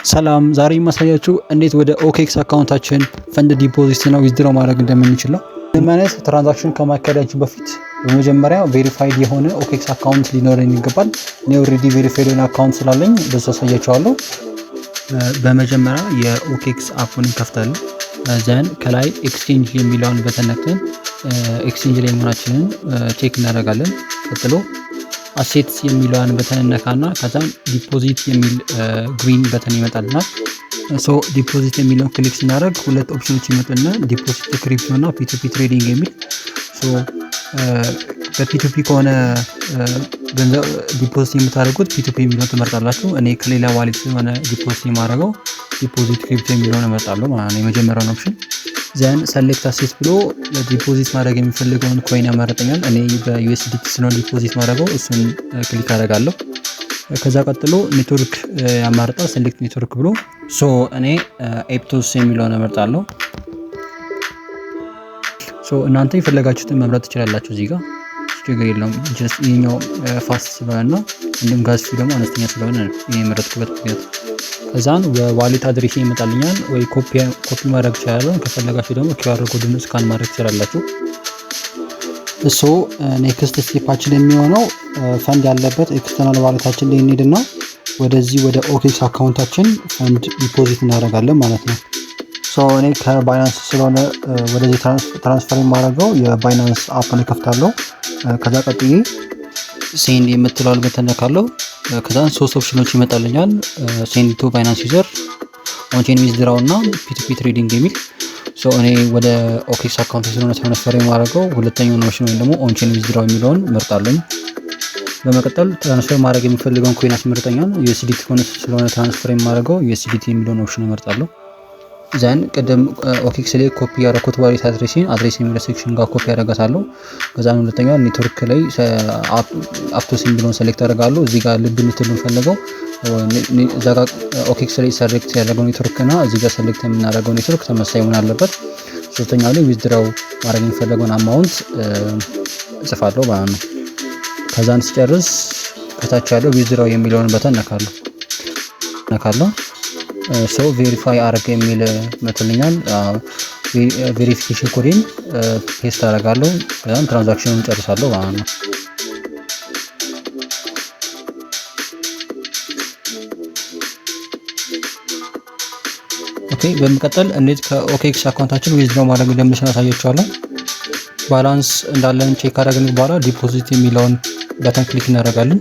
ሰላም ዛሬ የማሳያችሁ እንዴት ወደ ኦኬክስ አካውንታችን ፈንድ ዲፖዚት እና ዊዝድሮ ማድረግ እንደምንችል ነው። ምንም አይነት ትራንዛክሽን ከማካሄዳችን በፊት በመጀመሪያ ቬሪፋይድ የሆነ ኦኬክስ አካውንት ሊኖረን ይገባል። እኔ ኦልሬዲ ቬሪፋይድ የሆነ አካውንት ስላለኝ በሱ አሳያችኋለሁ። በመጀመሪያ የኦኬክስ አፑን እንከፍታለን። ዘን ከላይ ኤክስቼንጅ የሚለውን በተነክተን ኤክስቼንጅ ላይ መሆናችንን ቼክ እናደርጋለን። ቀጥሎ አሴትስ የሚለውን በተን ነካና ከዛም ዲፖዚት የሚል ግሪን በተን ይመጣልናል። ሶ ዲፖዚት የሚለውን ክሊክ ስናደርግ ሁለት ኦፕሽኖች ይመጡና ዲፖዚት ክሪፕቶ እና ፒቱፒ ትሬዲንግ የሚል። ሶ በፒቱፒ ከሆነ ገንዘብ ዲፖዚት የምታደርጉት ፒቱፒ የሚለውን ትመርጣላችሁ። እኔ ከሌላ ዋሌት ሆነ ዲፖዚት የማደርገው ዲፖዚት ክሪፕቶ የሚለውን እመርጣለሁ ማለት ነው፣ የመጀመሪያውን ኦፕሽን። ዘን ሰሌክት አሴት ብሎ ዲፖዚት ማድረግ የሚፈልገውን ኮይን ያመረጠኛል። እኔ በዩኤስዲቲ ስለሆነ ዲፖዚት ማድረገው እሱን ክሊክ አደርጋለሁ። ከዛ ቀጥሎ ኔትወርክ ያማርጣል፣ ሰሌክት ኔትወርክ ብሎ። ሶ እኔ ኤፕቶስ የሚለውን እመርጣለሁ። ሶ እናንተ የፈለጋችሁትን መምረጥ ትችላላችሁ። እዚህ ጋር ችግር የለውም። ጀስት ይሄኛው ፋስት ስለሆነ ነው፣ እንዲሁም ጋዝ ፊ ደግሞ አነስተኛ ስለሆነ ነው ይሄ የመረጥኩበት ምክንያት። ከዛን በዋሌት አድሬስ ይመጣልኛል፣ ወይ ኮፒ ማድረግ ይችላል። ከፈለጋችሁ ደግሞ ኪውአር ኮዱን ስካን ማድረግ ትችላላችሁ። እሱ ኔክስት ስቴፓችን የሚሆነው ፈንድ ያለበት ኤክስተርናል ዋሌታችን ላይ እንሄድና ወደዚህ ወደ ኦኬክስ አካውንታችን ፈንድ ዲፖዚት እናደርጋለን ማለት ነው። ሶ እኔ ከባይናንስ ስለሆነ ወደዚህ ትራንስፈር የማደርገው የባይናንስ አፕን እከፍታለሁ። ከዛ ቀጥዬ ሴንድ የምትለዋል በተነካለው። ከዛን ሶስት ኦፕሽኖች ይመጣልኛል፣ ሴንድ ቱ ባይናንስ ዩዘር፣ ኦንቼን ዊዝድራው እና ፒቱፒ ትሬዲንግ የሚል። ሶ እኔ ወደ ኦኬክስ አካውንት ስለሆነ ትራንስፈር የማደርገው ሁለተኛውን ኦፕሽን ወይም ደግሞ ኦንቼን ዊዝድራው የሚለውን መርጣለኝ። በመቀጠል ትራንስፈር ማድረግ የሚፈልገውን ኮይን ያስመርጠኛል። ዩኤስዲቲ ከሆነ ስለሆነ ትራንስፈር የማደርገው ዩኤስዲቲ የሚለውን ኦፕሽን እመርጣለሁ። ዘን ቅድም ኦኬክስ ላይ ኮፒ ያደረኩት ዋሌት አድሬስ የሚለው ሴክሽን ጋር ኮፒ ያደርጋታለሁ። ከዛን ሁለተኛው ኔትወርክ ላይ አፕቶስ የሚለውን ሴሌክት አደርጋለሁ። እዚህ ጋር ልብ እንድትሉ ፈልገው እዛ ጋር ኦኬክስ ላይ ሴሌክት ያደረገው ኔትወርክ እና እዚህ ጋር ሴሌክት የምናደርገው ኔትወርክ ተመሳሳይ መሆን አለበት። ሶስተኛው ላይ ዊዝድራው ማድረግ የሚፈለገውን አማውንት እጽፋለሁ ማለት ነው። ከዛን ስጨርስ ከታች ያለው ዊዝድራው የሚለውን በተን ነካለሁ። ሶ ቬሪፋይ አርግ የሚል መጥልኛል። ቬሪፊኬሽን ኮዴን ፔስት አደርጋለሁ። ከዛም ትራንዛክሽኑን ጨርሳለሁ ማለት ነው። ኦኬ፣ በመቀጠል እንዴት ከኦኬክስ አካውንታችን ዊዝድራው ማድረግ እንደምንችል አሳያችኋለሁ። ባላንስ እንዳለን ቼክ ካደረግን በኋላ ዲፖዚት የሚለውን በተን ክሊክ እናደርጋለን።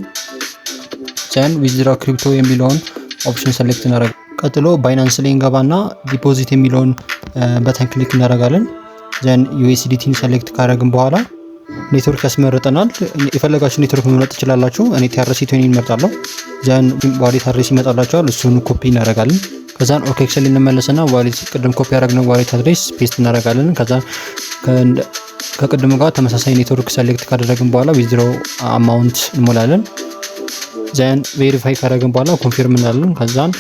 ዘን ዊዝድራው ክሪፕቶ የሚለውን ኦፕሽን ሰሌክት እናደርጋለን። ቀጥሎ ባይናንስ ላይ እንገባና ዲፖዚት የሚለውን በተን ክሊክ እናደርጋለን። ዘን ዩኤስዲቲን ሰሌክት ካደረግን በኋላ ኔትወርክ ያስመርጠናል። የፈለጋችሁ ኔትወርክ መምረጥ ትችላላችሁ። እኔ TRC20 እመርጣለሁ። ዘን ዋሌት አድሬስ ይመጣላችኋል፣ እሱን ኮፒ እናደርጋለን። ከዛን ኦኬክስ ላይ እንመለስና ዋሌት ቅድም ኮፒ ያደረግነው ዋሌት አድሬስ ፔስት እናደርጋለን። ከዛ ከቅድም ጋር ተመሳሳይ ኔትወርክ ሰሌክት ካደረግን በኋላ ዊዝድሮ አማውንት እንሞላለን። ዘን ቬሪፋይ ካደረግን በኋላ ኮንፊርም እናለን። ከዛን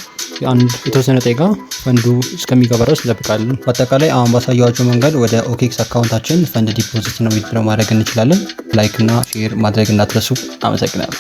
አንድ የተወሰነ ደቂቃ ፈንዱ እስከሚገባ ድረስ እንጠብቃለን። በአጠቃላይ አሁን ባሳያችሁ መንገድ ወደ ኦኬክስ አካውንታችን ፈንድ ዲፖዚት ነው ዊዝድሮ ማድረግ እንችላለን። ላይክ እና ሼር ማድረግ እንዳትረሱ። አመሰግናለሁ።